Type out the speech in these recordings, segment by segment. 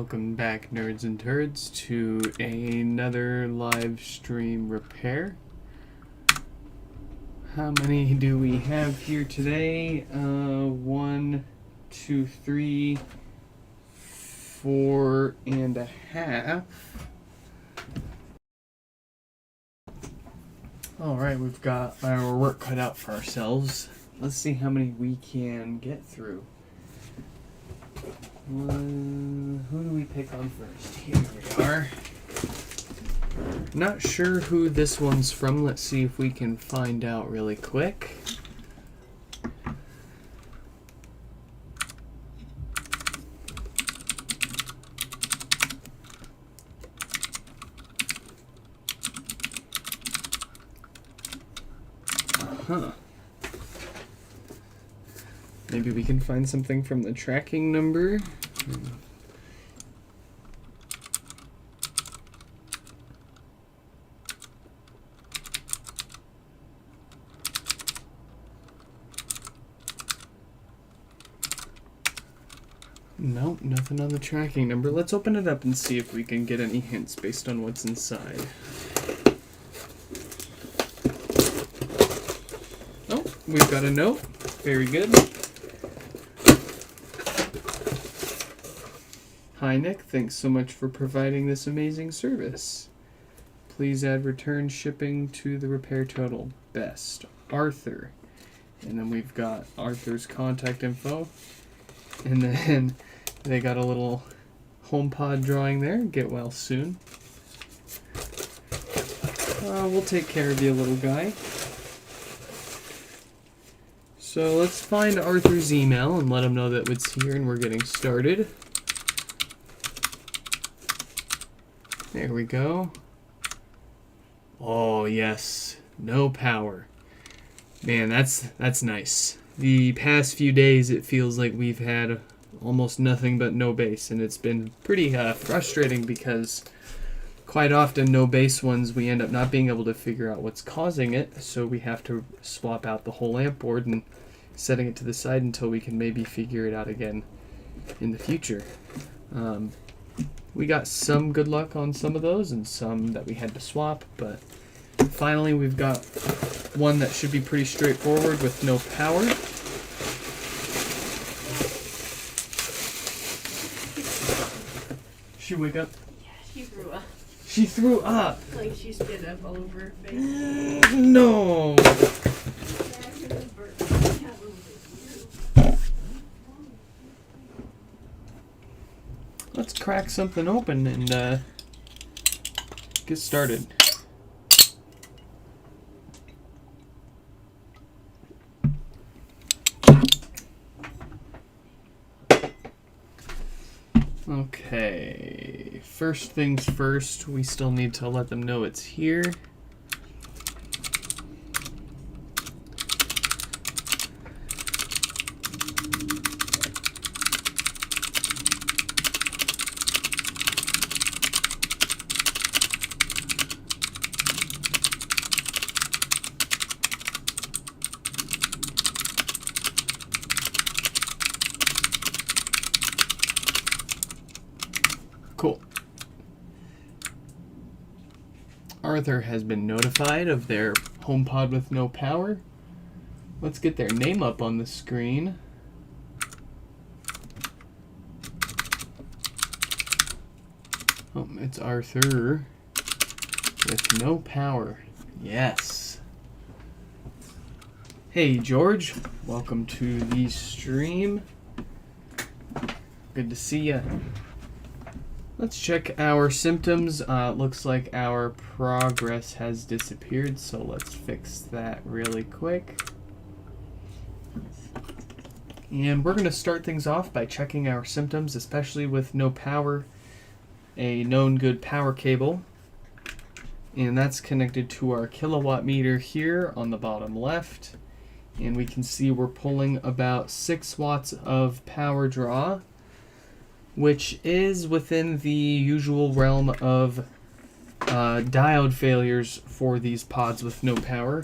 Welcome back, nerds and turds, to another live stream repair. How many do we have here today? 1, 2, 3, 4 and a half. Alright, we've got our work cut out for ourselves. Let's see how many we can get through. Who do we pick on first? Here we are. Not sure who this one's from. Let's see if we can find out really quick. Huh. Maybe we can find something from the tracking number. Nope, nothing on the tracking number. Let's open it up and see if we can get any hints based on what's inside. Oh, we've got a note. Very good. Hi Nick, thanks so much for providing this amazing service. Please add return shipping to the repair total. Best, Arthur. And then we've got Arthur's contact info. And then they got a little HomePod drawing there. Get well soon. We'll take care of you, little guy. So let's find Arthur's email and let him know that it's here and we're getting started. There we go. Oh yes, no power. Man, that's nice. The past few days it feels like we've had almost nothing but no base, and it's been pretty frustrating because quite often no base ones we end up not being able to figure out what's causing it, so we have to swap out the whole amp board and setting it to the side until we can maybe figure it out again in the future. We got some good luck on some of those and some that we had to swap, but finally we've got one that should be pretty straightforward with no power. She wake up? Yeah, she threw up. She threw up? Like she spit up all over her face. No! Let's crack something open and get started. Okay, first things first, we still need to let them know it's here. Cool. Arthur has been notified of their HomePod with no power. Let's get their name up on the screen. Oh, it's Arthur with no power. Yes. Hey George, welcome to the stream. Good to see ya. Let's check our symptoms. Looks like our progress has disappeared, so let's fix that really quick. And we're going to start things off by checking our symptoms, especially with no power. A known good power cable. And that's connected to our kilowatt meter here on the bottom left. And we can see we're pulling about 6 watts of power draw, which is within the usual realm of diode failures for these pods with no power.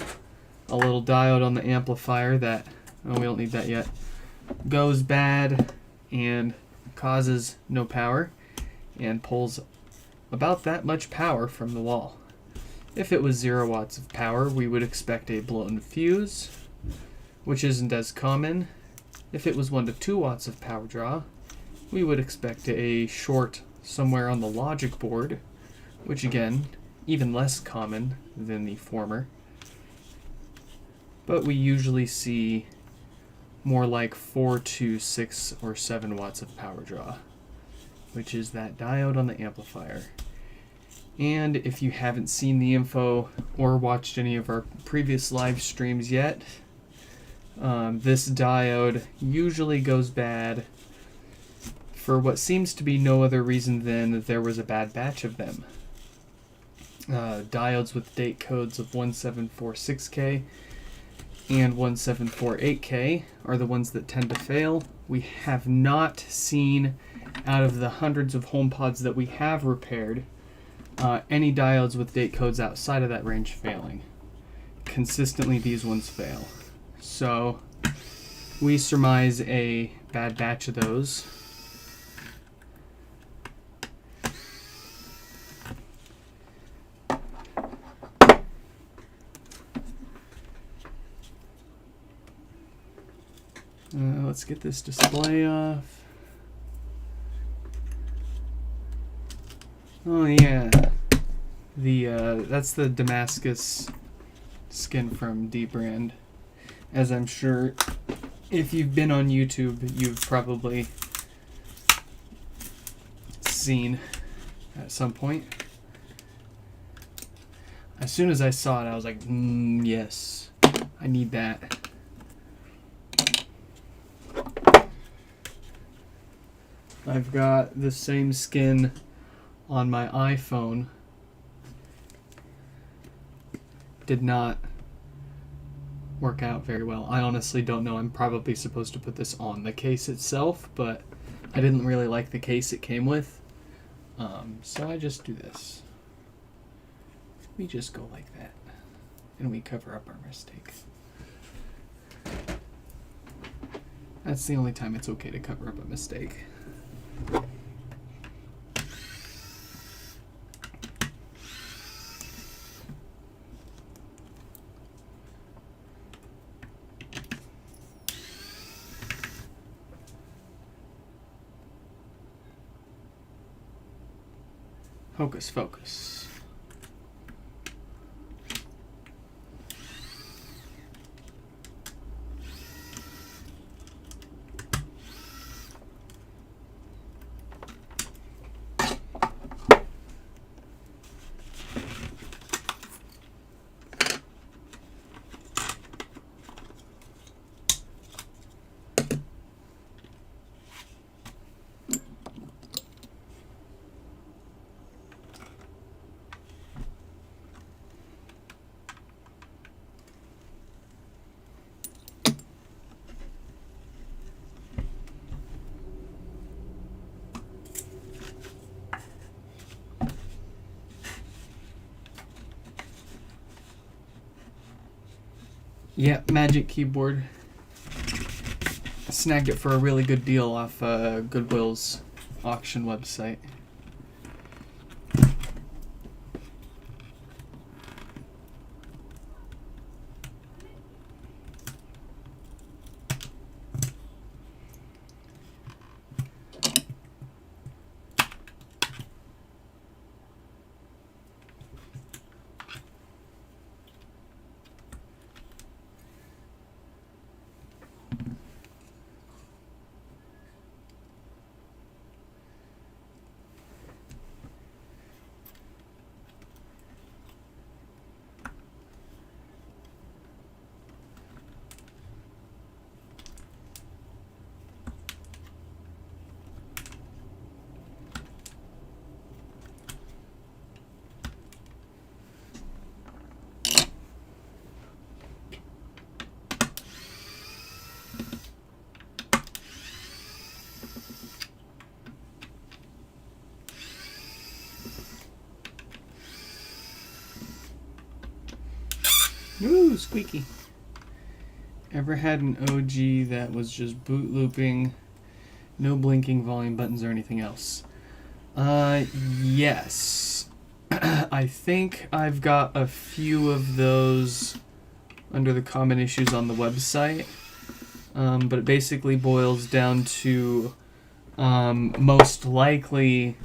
A little diode on the amplifier that, oh, we don't need that yet, goes bad and causes no power. and pulls about that much power from the wall. If it was 0 watts of power, we would expect a blown fuse, which isn't as common. If it was 1 to 2 watts of power draw, we would expect a short somewhere on the logic board, which again, even less common than the former. But we usually see more like 4 to 6 or 7 watts of power draw, which is that diode on the amplifier. And if you haven't seen the info or watched any of our previous live streams yet, this diode usually goes bad for what seems to be no other reason than that there was a bad batch of them. Diodes with date codes of 1746K and 1748K are the ones that tend to fail. We have not seen, out of the hundreds of HomePods that we have repaired, any diodes with date codes outside of that range failing. Consistently, these ones fail. So we surmise a bad batch of those. Let's get this display off. Oh yeah, that's the Damascus skin from D-Brand. As I'm sure, if you've been on YouTube, you've probably seen at some point. As soon as I saw it, I was like, yes, I need that. I've got the same skin on my iPhone. Did not work out very well. I honestly don't know. I'm probably supposed to put this on the case itself, but I didn't really like the case it came with. So I just do this. We just go like that, and we cover up our mistake. That's the only time it's okay to cover up a mistake. Hocus focus. Yeah, Magic Keyboard. I snagged it for a really good deal off Goodwill's auction website. Ooh, squeaky. Ever had an OG that was just boot looping, no blinking volume buttons or anything else? Yes. I think I've got a few of those under the common issues on the website. But it basically boils down to most likely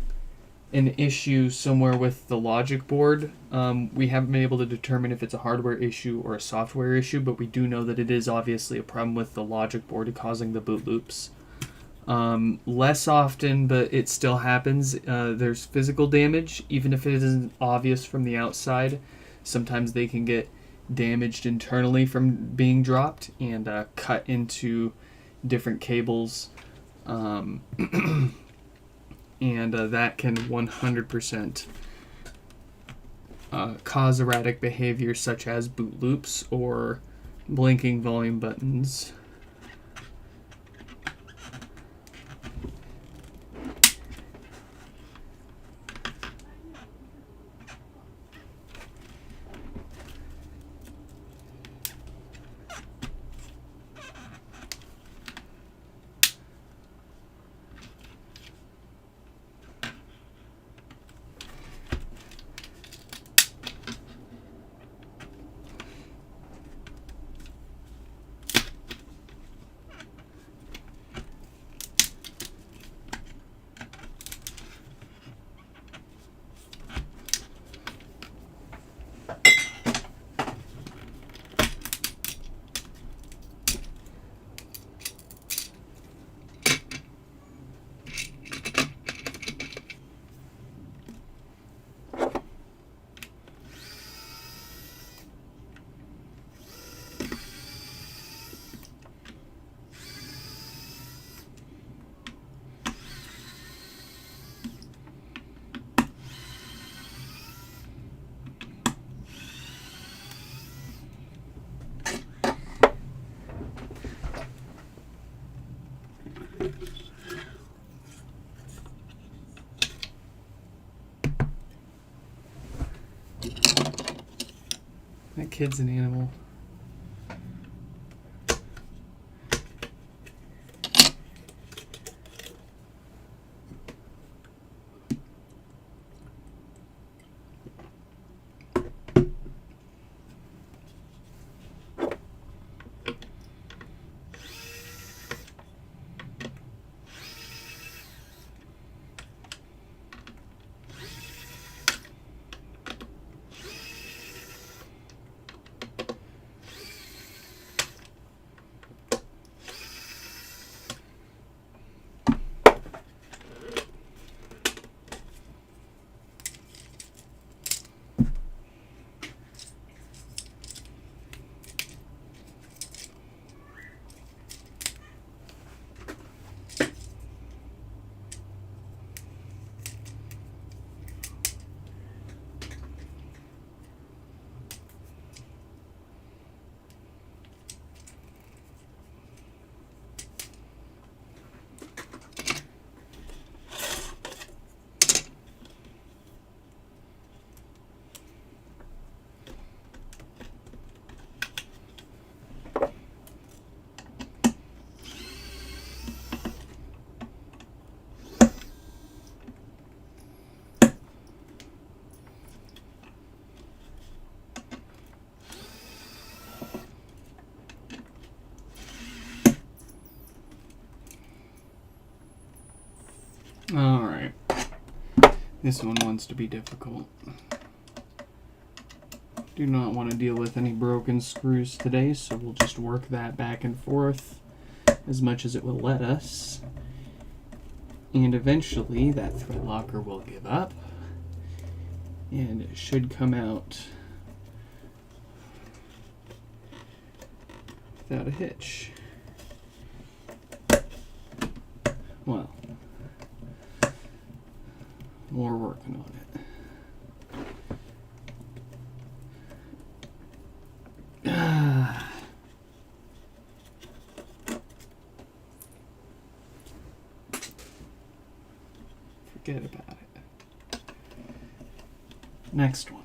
an issue somewhere with the logic board. We haven't been able to determine if it's a hardware issue or a software issue, but we do know that it is obviously a problem with the logic board causing the boot loops. Less often, but it still happens. There's physical damage, even if it isn't obvious from the outside. Sometimes they can get damaged internally from being dropped and cut into different cables. And that can 100% cause erratic behavior such as boot loops or blinking volume buttons. That kid's an animal. Alright. This one wants to be difficult. Do not want to deal with any broken screws today, so we'll just work that back and forth as much as it will let us. And eventually that thread locker will give up. And it should come out without a hitch. Well, we're working on it. Forget about it. Next one.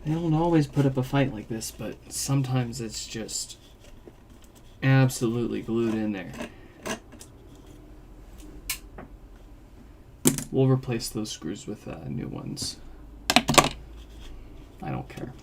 They don't always put up a fight like this, but sometimes it's just absolutely glued in there. we'll replace those screws with new ones. I don't care.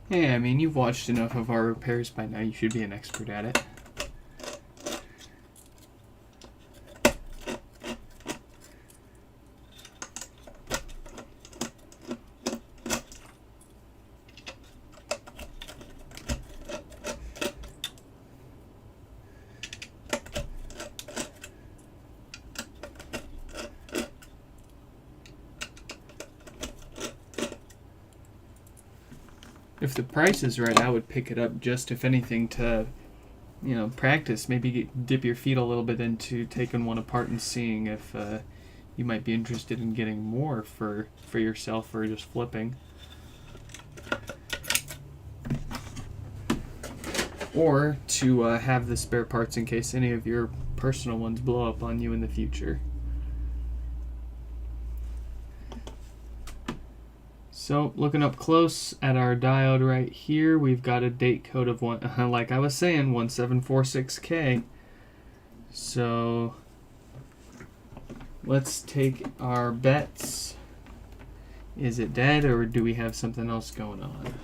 Hey, I mean, you've watched enough of our repairs by now. You should be an expert at it. If the price is right, I would pick it up just, if anything, to, practice. Maybe dip your feet a little bit into taking one apart and seeing if you might be interested in getting more for yourself or just flipping. Or to have the spare parts in case any of your personal ones blow up on you in the future. So, looking up close at our diode right here, we've got a date code of like I was saying, 1746K. So, let's take our bets. Is it dead, or do we have something else going on?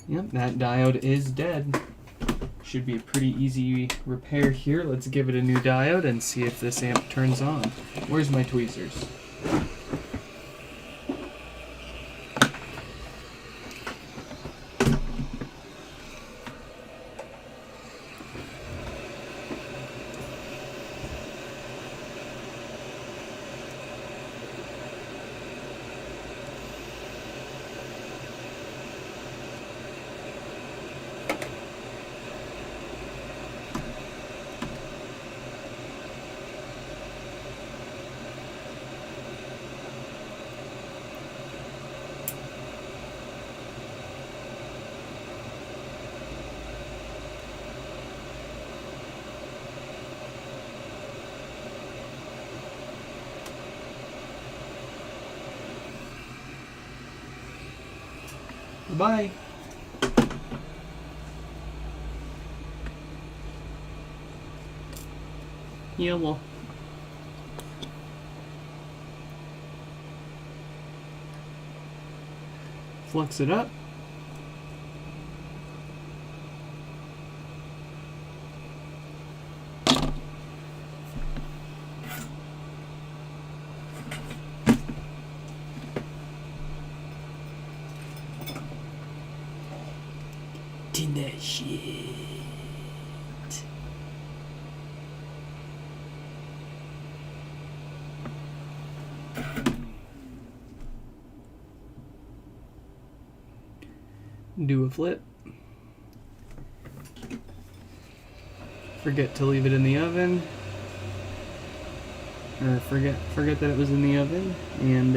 Yep, that diode is dead. Should be a pretty easy repair here. Let's give it a new diode and see if this amp turns on. Where's my tweezers? Bye. Yeah, well. Flux it up. That shit. Do a flip. Forget to leave it in the oven. Or forget that it was in the oven, and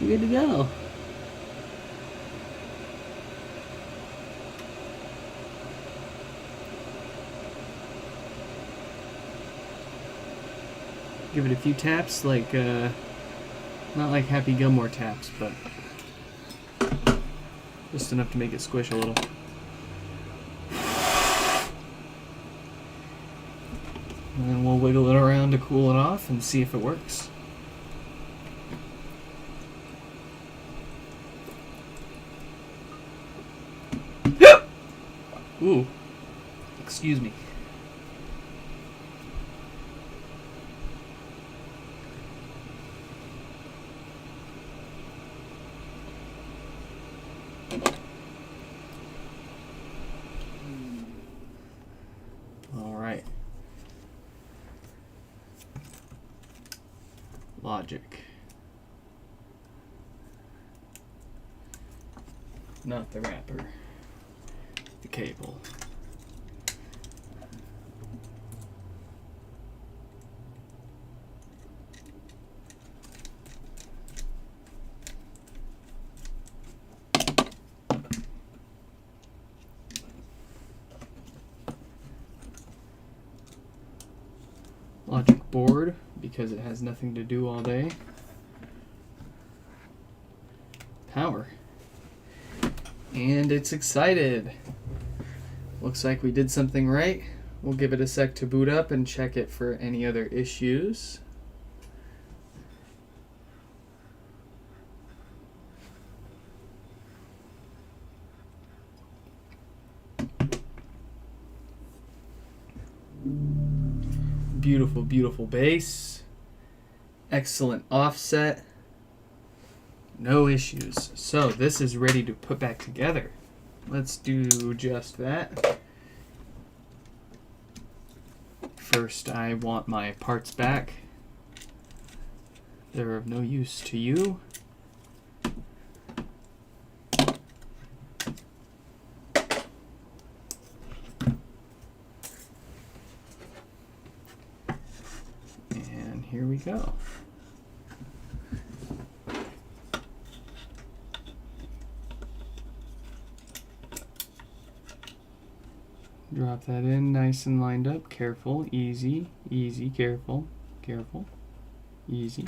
you're good to go. Give it a few taps, like, not like Happy Gilmore taps, but just enough to make it squish a little. And then we'll wiggle it around to cool it off and see if it works. Ooh, excuse me. All right. logic. Not the wrapper. The cable. Logic board, because it has nothing to do all day. Power. And it's excited. Looks like we did something right. We'll give it a sec to boot up and check it for any other issues. Beautiful, beautiful bass. Excellent offset. No issues. So this is ready to put back together. Let's do just that. First, I want my parts back. They're of no use to you. And here we go. Drop that in nice and lined up. Careful, easy, easy, careful, careful, easy.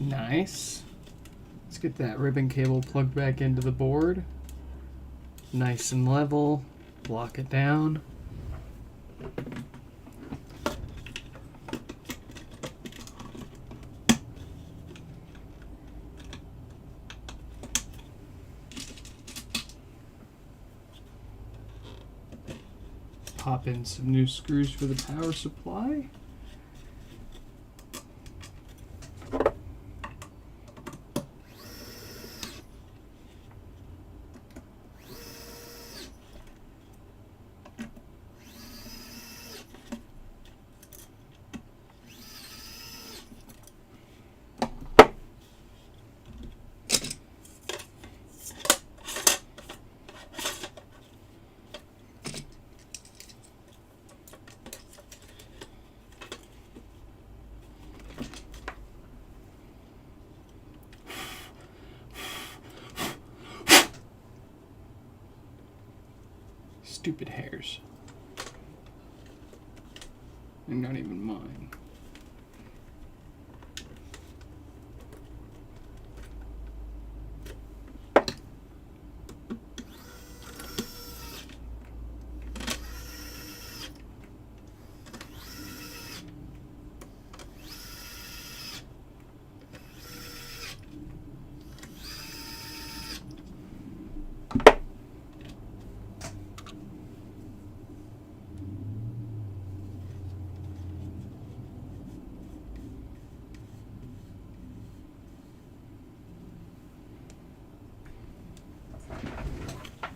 Nice. Let's get that ribbon cable plugged back into the board. Nice and level. Block it down. Pop in some new screws for the power supply. Stupid hairs. They're not even mine.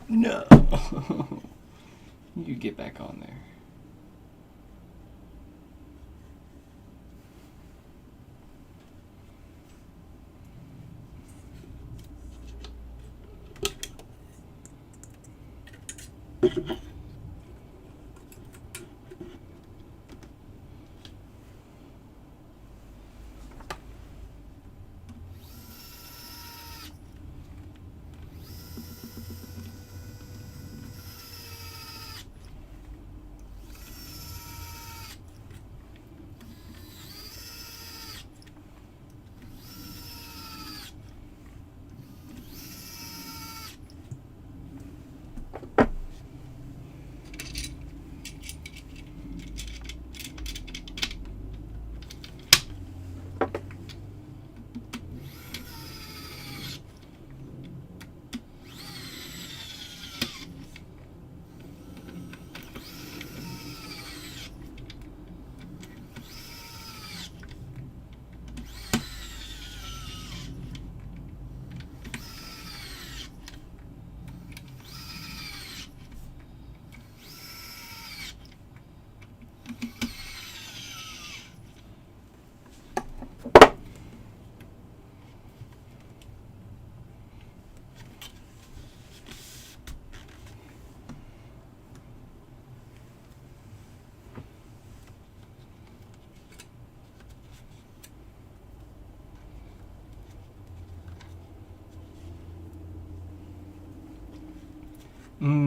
No. You get back on there.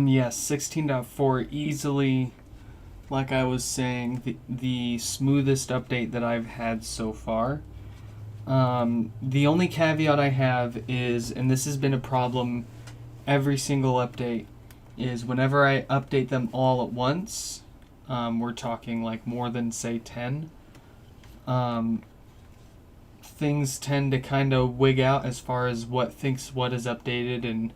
Yes, 16.4 easily, like I was saying, the smoothest update that I've had so far. The only caveat I have is, and this has been a problem every single update, is whenever I update them all at once, we're talking like more than, say, 10, things tend to kind of wig out as far as what thinks what is updated and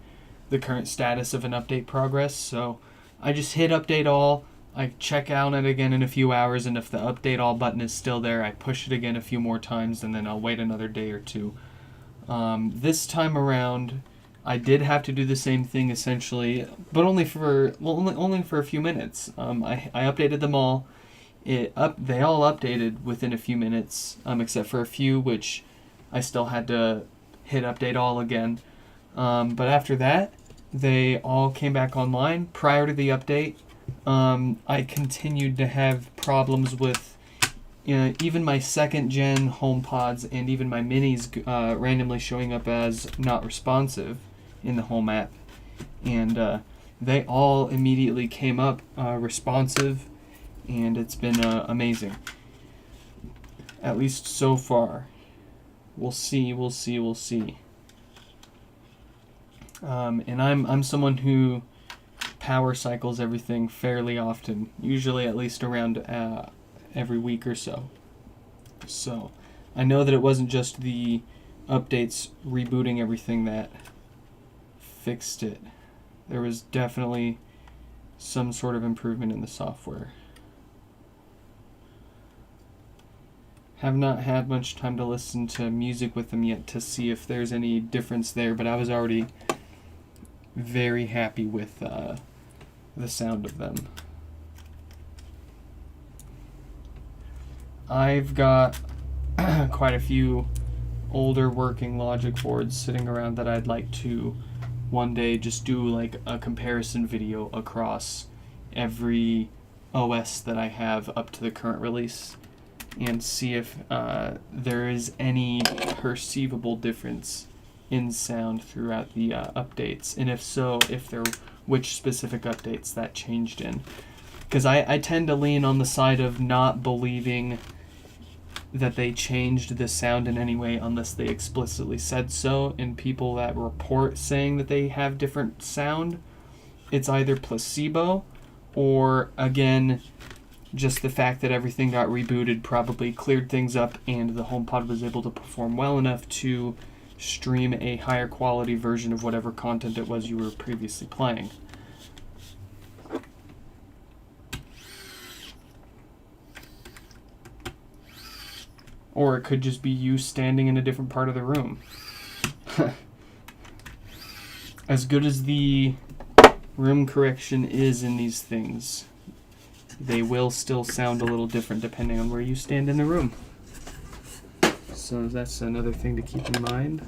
the current status of an update progress. So I just hit update all, I check out it again in a few hours, and if the update all button is still there, I push it again a few more times, and then I'll wait another day or two. This time around, I did have to do the same thing essentially, but only for a few minutes. I updated them all. They all updated within a few minutes, except for a few which I still had to hit update all again. But after that, they all came back online. Prior to the update, I continued to have problems with even my second gen HomePods and even my minis randomly showing up as not responsive in the home app. And they all immediately came up responsive, and it's been amazing. At least so far. We'll see. And I'm someone who power cycles everything fairly often, usually at least around every week or so. So I know that it wasn't just the updates rebooting everything that fixed it. There was definitely some sort of improvement in the software. Have not had much time to listen to music with them yet to see if there's any difference there, but I was already very happy with the sound of them. I've got quite a few older working Logic boards sitting around that I'd like to one day just do like a comparison video across every OS that I have up to the current release and see if there is any perceivable difference in sound throughout the updates, and if so, which specific updates that changed in. Because I tend to lean on the side of not believing that they changed the sound in any way unless they explicitly said so, and people that report saying that they have different sound, it's either placebo or, again, just the fact that everything got rebooted probably cleared things up and the HomePod was able to perform well enough to stream a higher quality version of whatever content it was you were previously playing. Or it could just be you standing in a different part of the room. As good as the room correction is in these things, they will still sound a little different depending on where you stand in the room. So that's another thing to keep in mind.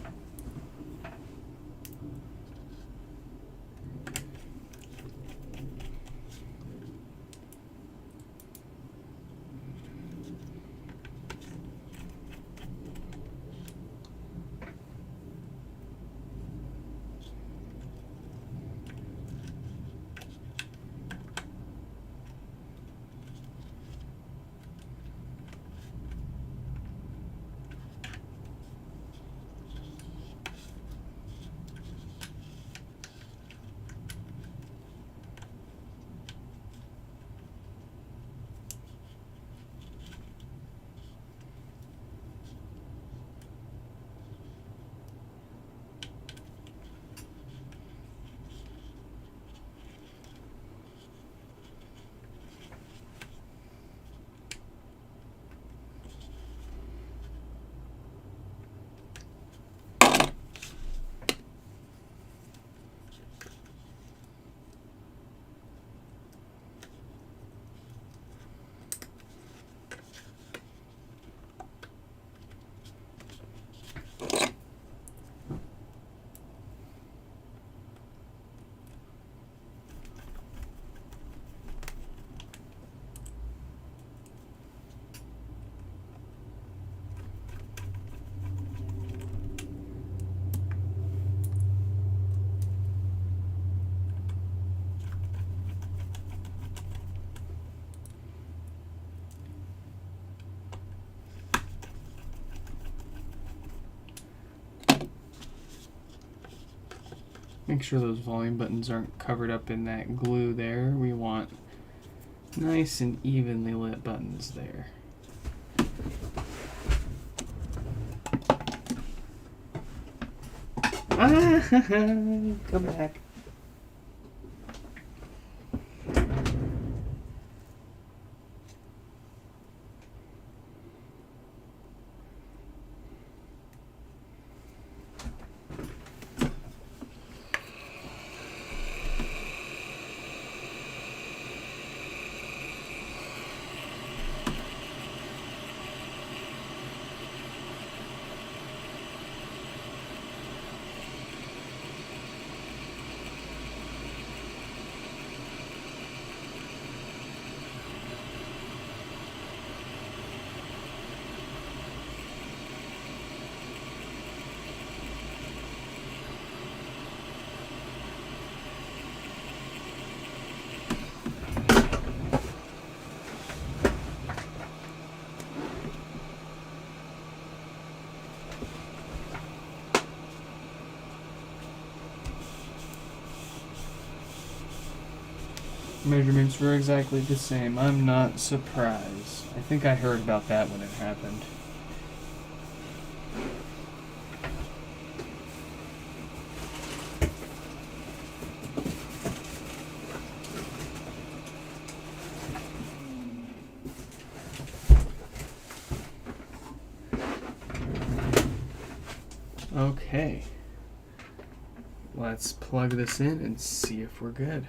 Make sure those volume buttons aren't covered up in that glue there. We want nice and evenly lit buttons there. Ah, come back. Measurements were exactly the same. I'm not surprised. I think I heard about that when it happened. Okay. Let's plug this in and see if we're good.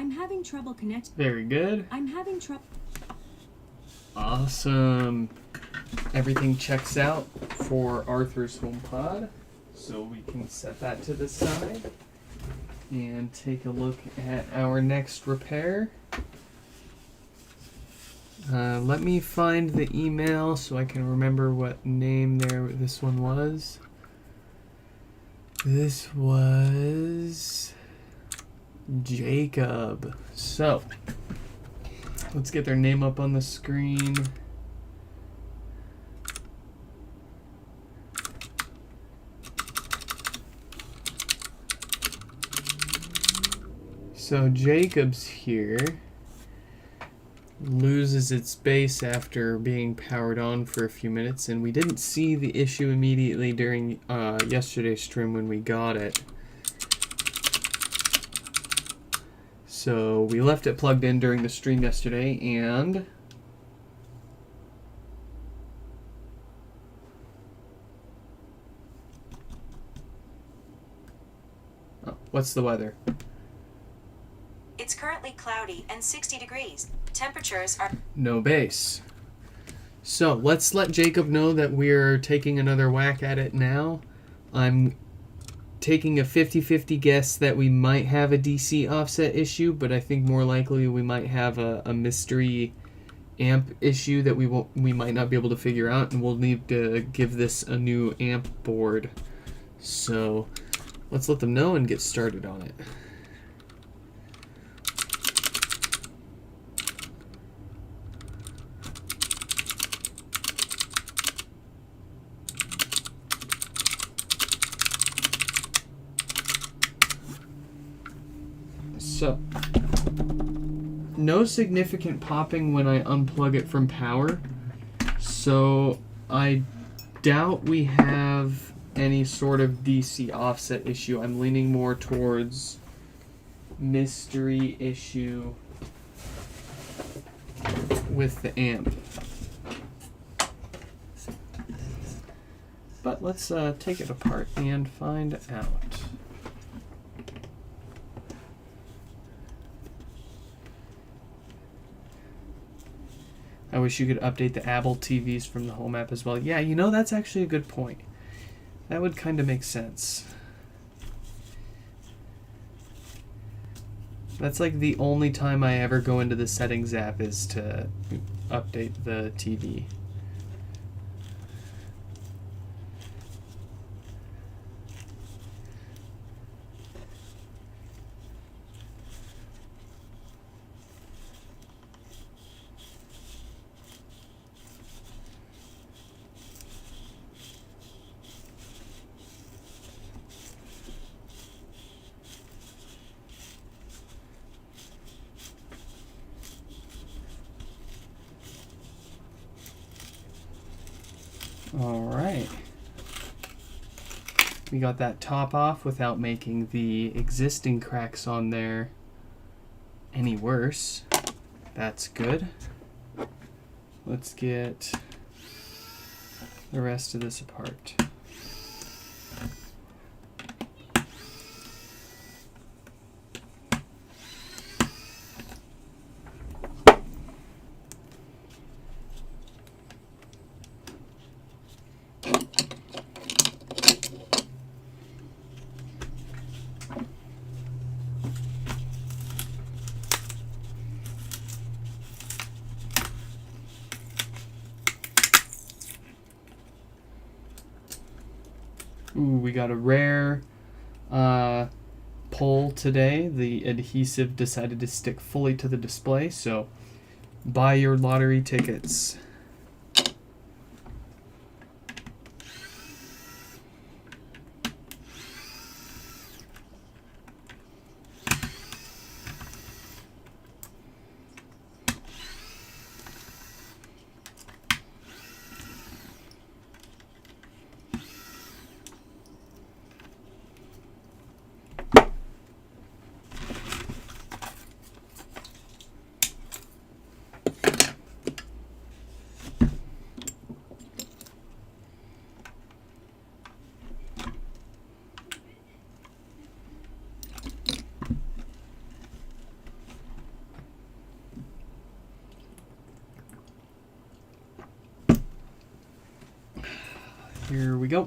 I'm having trouble connecting. Very good. I'm having trouble. Awesome. Everything checks out for Arthur's HomePod. So we can set that to the side and take a look at our next repair. Let me find the email so I can remember what name this one was. This was Jacob. So let's get their name up on the screen. So Jacob's here loses its base after being powered on for a few minutes, and we didn't see the issue immediately during yesterday's stream when we got it. So we left it plugged in during the stream yesterday, and what's the weather? It's currently cloudy and 60 degrees. Temperatures are no base. So let's let Jacob know that we're taking another whack at it now. I'm taking a 50-50 guess that we might have a DC offset issue, but I think more likely we might have a mystery amp issue that we might not be able to figure out, and we'll need to give this a new amp board. So let's let them know and get started on it. So, no significant popping when I unplug it from power. So, I doubt we have any sort of DC offset issue. I'm leaning more towards mystery issue with the amp. But let's take it apart and find out. I wish you could update the Apple TVs from the Home app as well. Yeah, you know, that's actually a good point. That would kind of make sense. That's like the only time I ever go into the settings app is to update the TV. Alright. We got that top off without making the existing cracks on there any worse. That's good. Let's get the rest of this apart. Ooh, we got a rare pull today. The adhesive decided to stick fully to the display, so buy your lottery tickets. Here we go.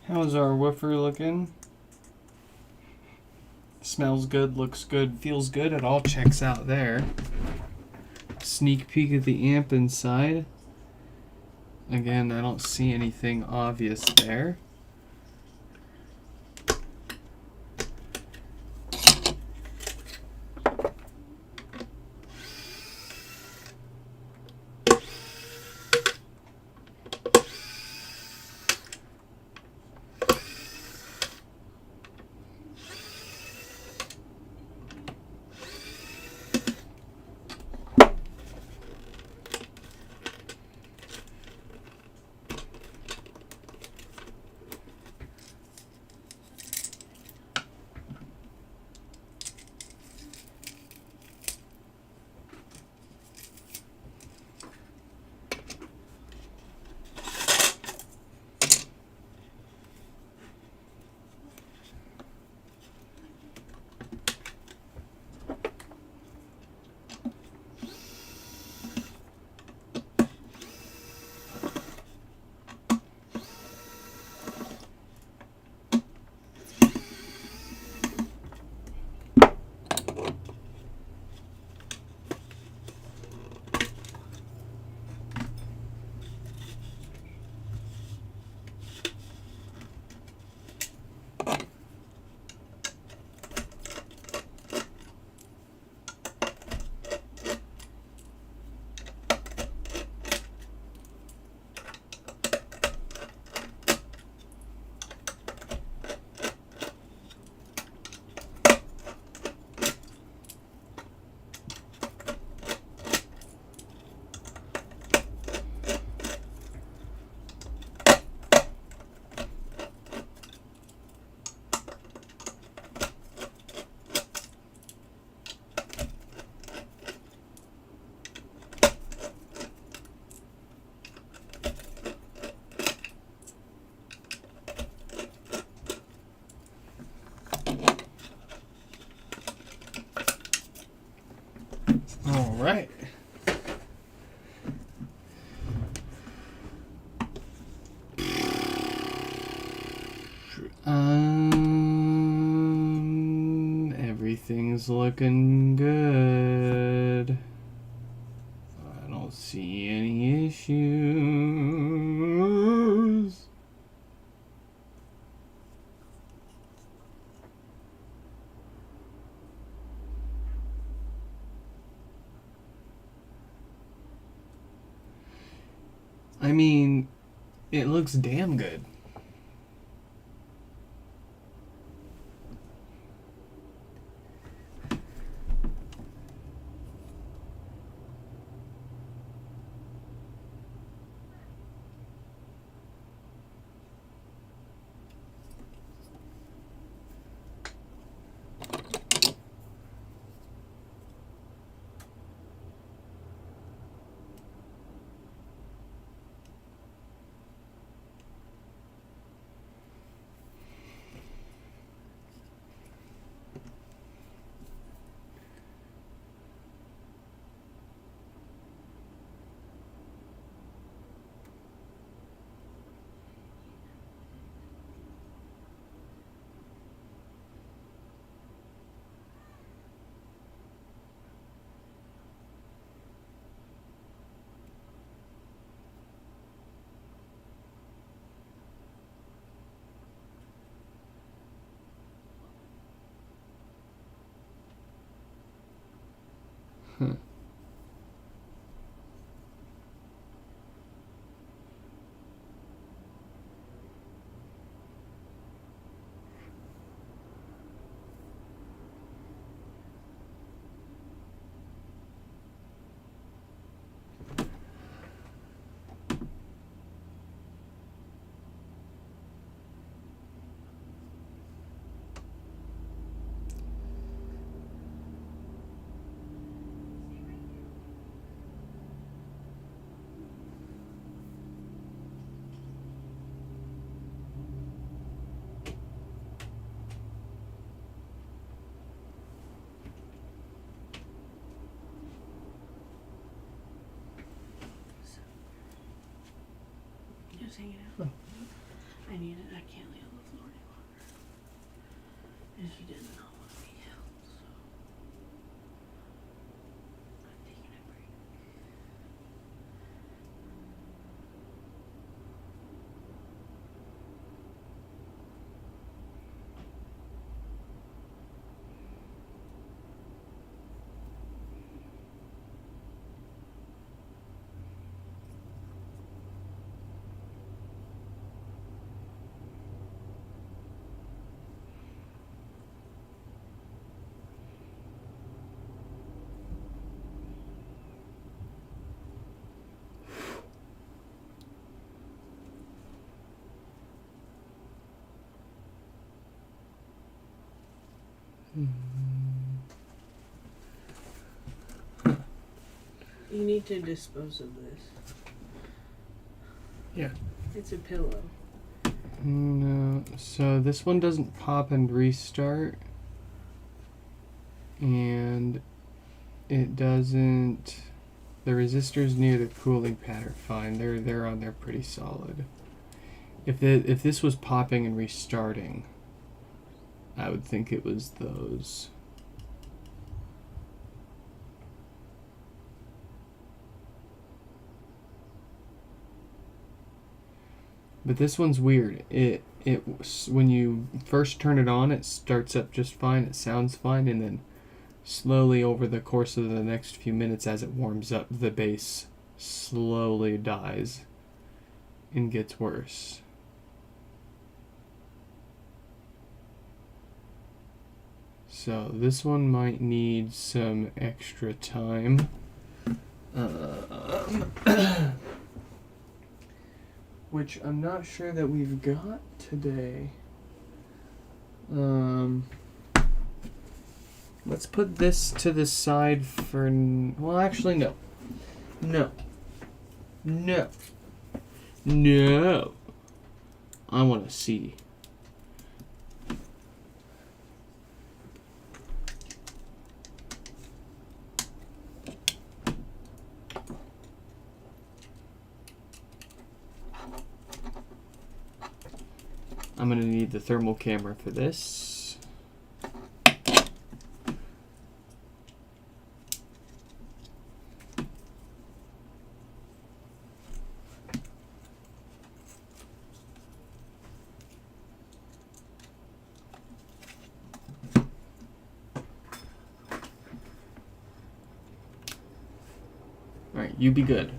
How's our woofer looking? Smells good, looks good, feels good. It all checks out there. Sneak peek at the amp inside. Again, I don't see anything obvious there. All right. Everything's looking good. I don't see any issues. I mean, it looks damn good. Huh. Just hanging out. I need it. I can't lay on the floor any longer. And she does not want to be held, so I'm taking a break. You need to dispose of this. Yeah. It's a pillow. No, so this one doesn't pop and restart, and it doesn't. The resistors near the cooling pad are fine. They're on there pretty solid. If this was popping and restarting, I would think it was those. But this one's weird. It when you first turn it on, it starts up just fine. It sounds fine, and then slowly over the course of the next few minutes, as it warms up, the bass slowly dies and gets worse. So this one might need some extra time. Which I'm not sure that we've got today. Let's put this to the side for... Well, actually, no. No. No. No. I want to see. I'm going to need the thermal camera for this. Alright, you be good.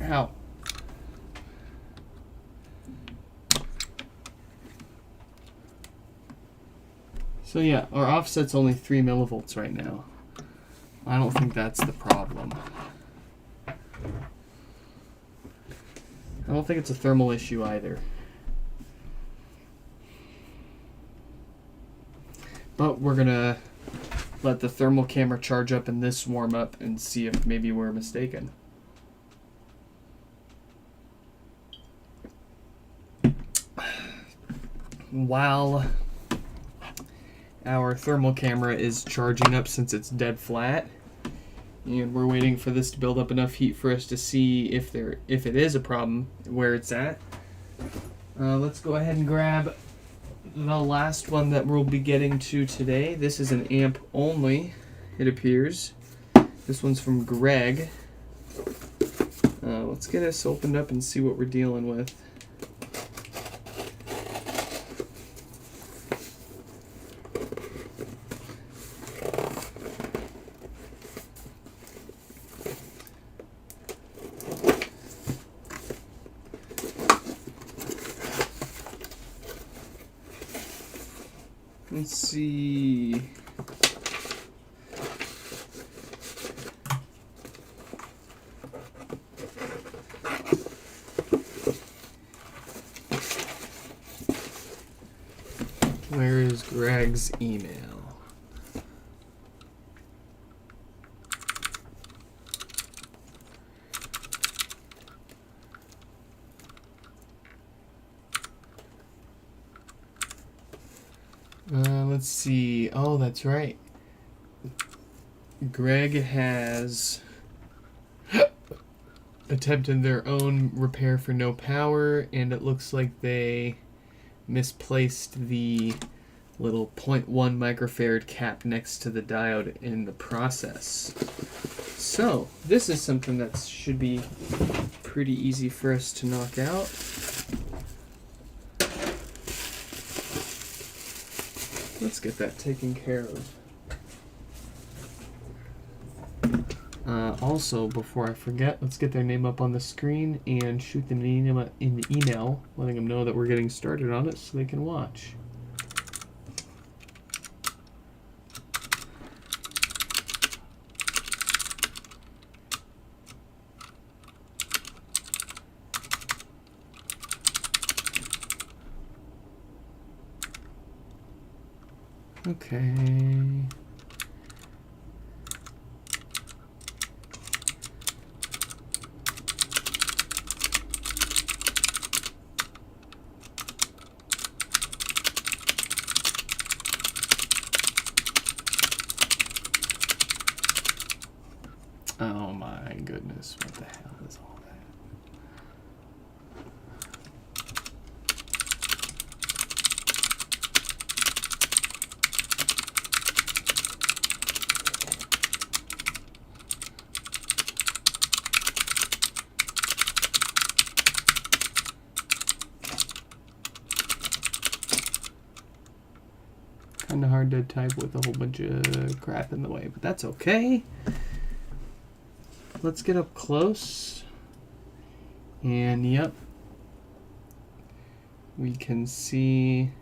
Ow. So yeah, our offset's only 3 millivolts right now. I don't think that's the problem. I don't think it's a thermal issue either. But we're gonna let the thermal camera charge up and this warm up and see if maybe we're mistaken. While our thermal camera is charging up since it's dead flat, and we're waiting for this to build up enough heat for us to see if it is a problem where it's at. Let's go ahead and grab the last one that we'll be getting to today. This is an amp only, it appears. This one's from Greg. Let's get this opened up and see what we're dealing with. Let's see. Where is Greg's email? Let's see. Oh, that's right. Greg has attempted their own repair for no power, and it looks like they misplaced the little 0.1 microfarad cap next to the diode in the process. So, this is something that should be pretty easy for us to knock out. Let's get that taken care of. Also, before I forget, let's get their name up on the screen and shoot them in the email, letting them know that we're getting started on it so they can watch. Okay. Oh my goodness, what the hell is all that? Kind of hard to type with a whole bunch of crap in the way, but that's okay. Let's get up close. And yep, we can see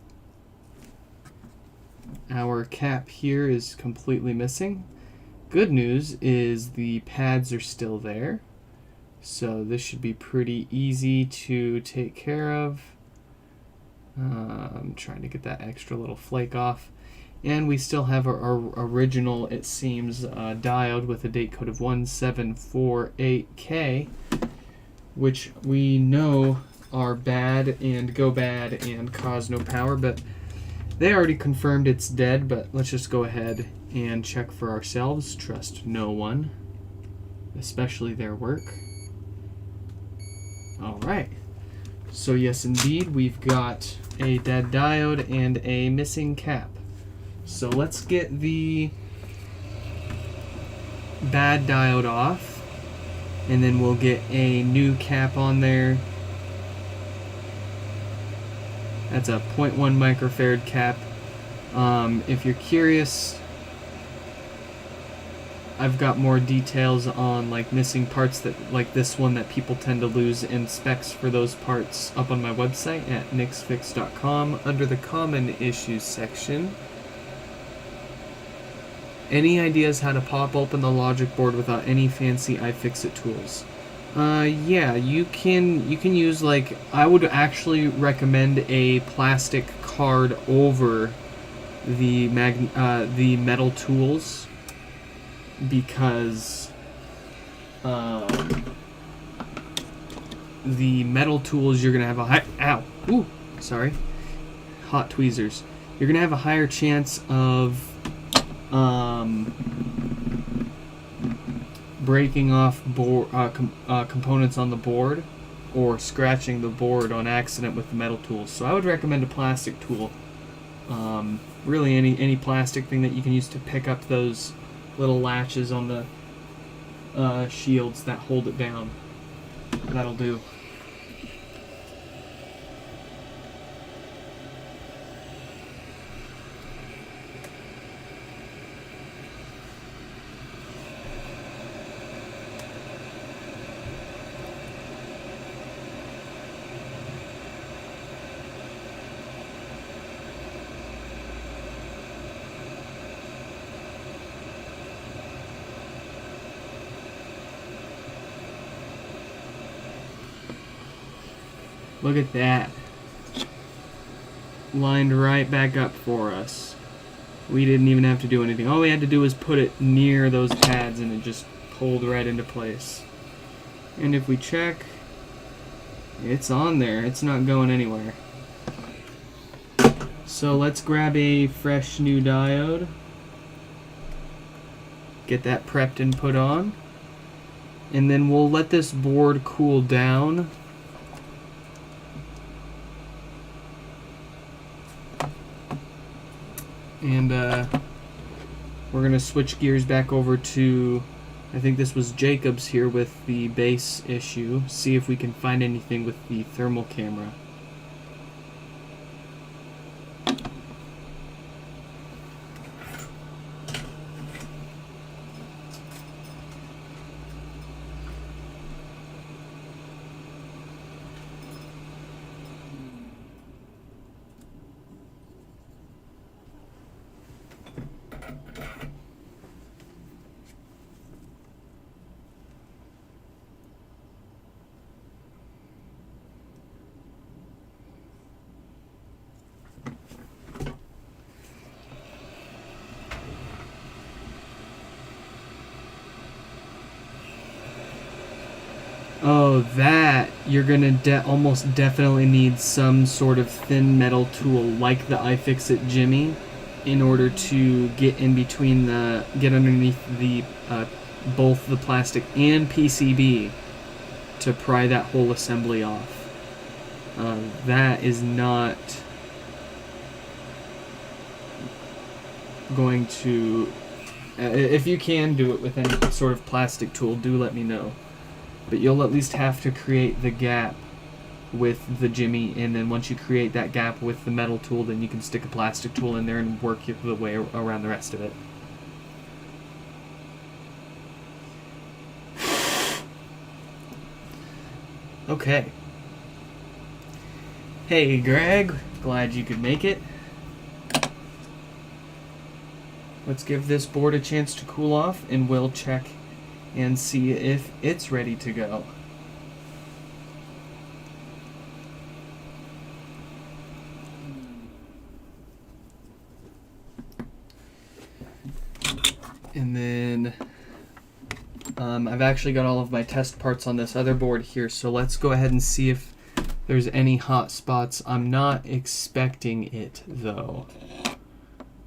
our cap here is completely missing. Good news is the pads are still there, so this should be pretty easy to take care of. I'm trying to get that extra little flake off. And we still have our original, it seems, diode with a date code of 1748K, which we know are bad and go bad and cause no power, but they already confirmed it's dead. But let's just go ahead and check for ourselves. Trust no one, especially their work. All right. So yes, indeed, we've got a dead diode and a missing cap. So let's get the bad diode off, and then we'll get a new cap on there. That's a 0.1 microfarad cap. If you're curious, I've got more details on like missing parts that like this one that people tend to lose, and specs for those parts up on my website at nixfix.com under the common issues section. Any ideas how to pop open the logic board without any fancy iFixit tools? Yeah, you can use, like, I would actually recommend a plastic card over the metal tools, because the metal tools, you're gonna have a hot tweezers. You're gonna have a higher chance of breaking off components on the board, or scratching the board on accident with the metal tools. So I would recommend a plastic tool. Really, any plastic thing that you can use to pick up those little latches on the shields that hold it down. That'll do. Look at that. Lined right back up for us. We didn't even have to do anything. All we had to do was put it near those pads and it just pulled right into place. And if we check, it's on there. It's not going anywhere. So let's grab a fresh new diode. Get that prepped and put on. And then we'll let this board cool down. And we're going to switch gears back over to, I think this was Jacob's here with the base issue. See if we can find anything with the thermal camera. Oh, that you're gonna almost definitely need some sort of thin metal tool like the iFixit Jimmy in order to get in between get underneath the both the plastic and PCB to pry that whole assembly off. That is not going to. If you can do it with any sort of plastic tool, do let me know. But you'll at least have to create the gap with the Jimmy, and then once you create that gap with the metal tool, then you can stick a plastic tool in there and work the way around the rest of it. Okay. Hey, Greg. Glad you could make it. Let's give this board a chance to cool off, and we'll check and see if it's ready to go. And then I've actually got all of my test parts on this other board here, so let's go ahead and see if there's any hot spots. I'm not expecting it, though.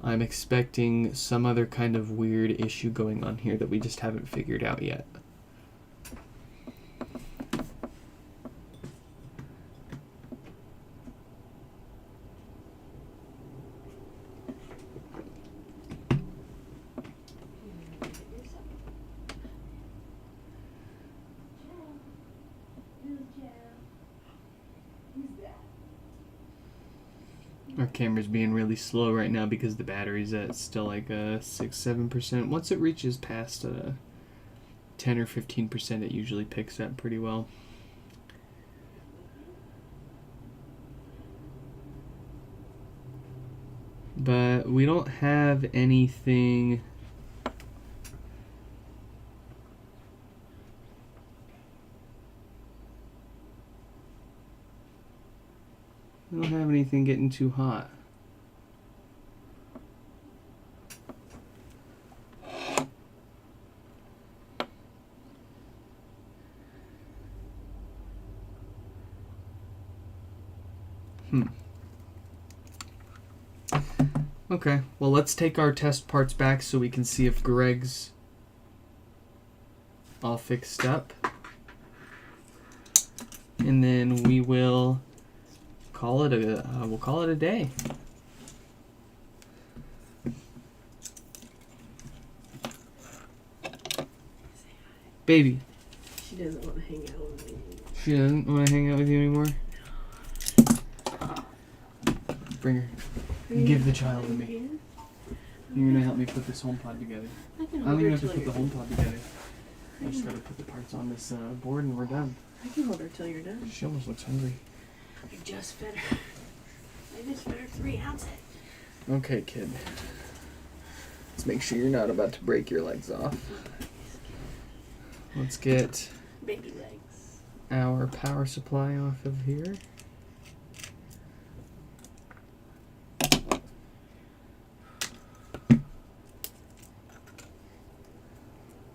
I'm expecting some other kind of weird issue going on here that we just haven't figured out yet. Our camera's being really slow right now because the battery's at still like 6-7%. Once it reaches past 10 or 15%, it usually picks up pretty well. But we don't have anything. We don't have anything getting too hot. Okay, well, let's take our test parts back so we can see if Greg's all fixed up. And then we will call it a day. Baby. She doesn't want to hang out with me. She doesn't want to hang out with you anymore? Bring her. Give the child to me. You're gonna help me put this HomePod together. I can I don't hold even her have to till put the you're done. HomePod together. I just gotta put the parts on this board and we're done. I can hold her till you're done. She almost looks hungry. I just fed her 3 ounces. Okay, kid. Let's make sure you're not about to break your legs off. Let's get Baby legs. our power supply off of here.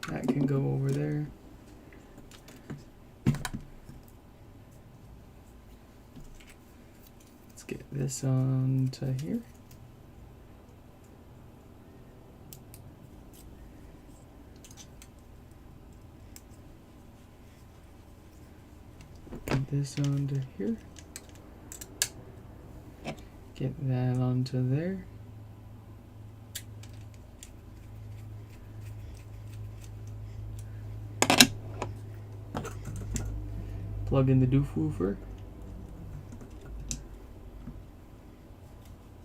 That can go over there. Let's get this onto here. Get this onto here. Get that onto there. Plug in the doof woofer.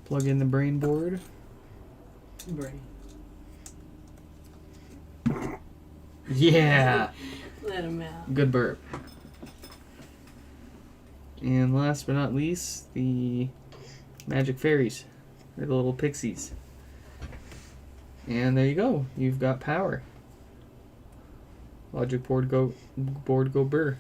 Plug in the brain board. Brain. Yeah! Let him out. Good burp. And last but not least, the magic fairies. They're the little pixies. And there you go. You've got power. Logic board go burr.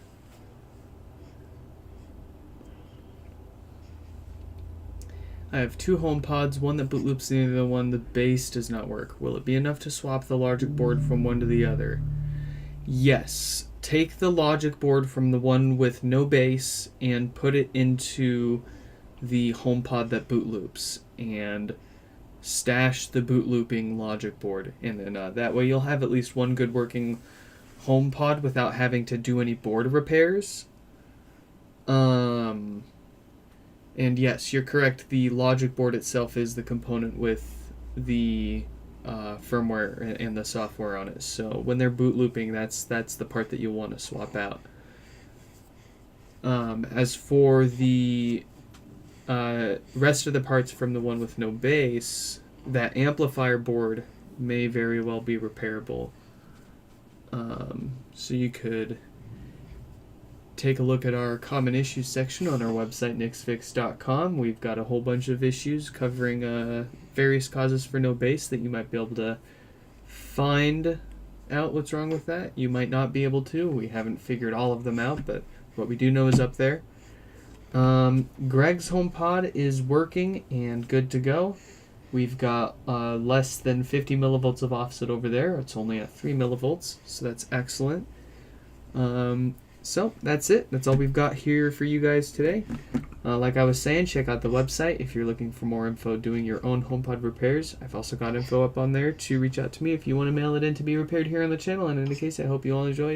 I have 2 HomePods, one that boot loops, the other one the base does not work. Will it be enough to swap the logic board from one to the other? Yes. Take the logic board from the one with no base and put it into the HomePod that boot loops and stash the boot looping logic board. And then that way you'll have at least one good working HomePod without having to do any board repairs. And yes, you're correct. The logic board itself is the component with the firmware and the software on it. So when they're boot looping, that's the part that you'll want to swap out. As for the rest of the parts from the one with no base, that amplifier board may very well be repairable. So you could take a look at our common issues section on our website, nixfix.com. We've got a whole bunch of issues covering various causes for no base that you might be able to find out what's wrong with that. You might not be able to. We haven't figured all of them out, but what we do know is up there. Greg's HomePod is working and good to go. We've got less than 50 millivolts of offset over there. It's only at 3 millivolts, so that's excellent. So that's it. That's all we've got here for you guys today. Like I was saying, check out the website if you're looking for more info doing your own HomePod repairs. I've also got info up on there to reach out to me if you want to mail it in to be repaired here on the channel. And in any case, I hope you all enjoyed.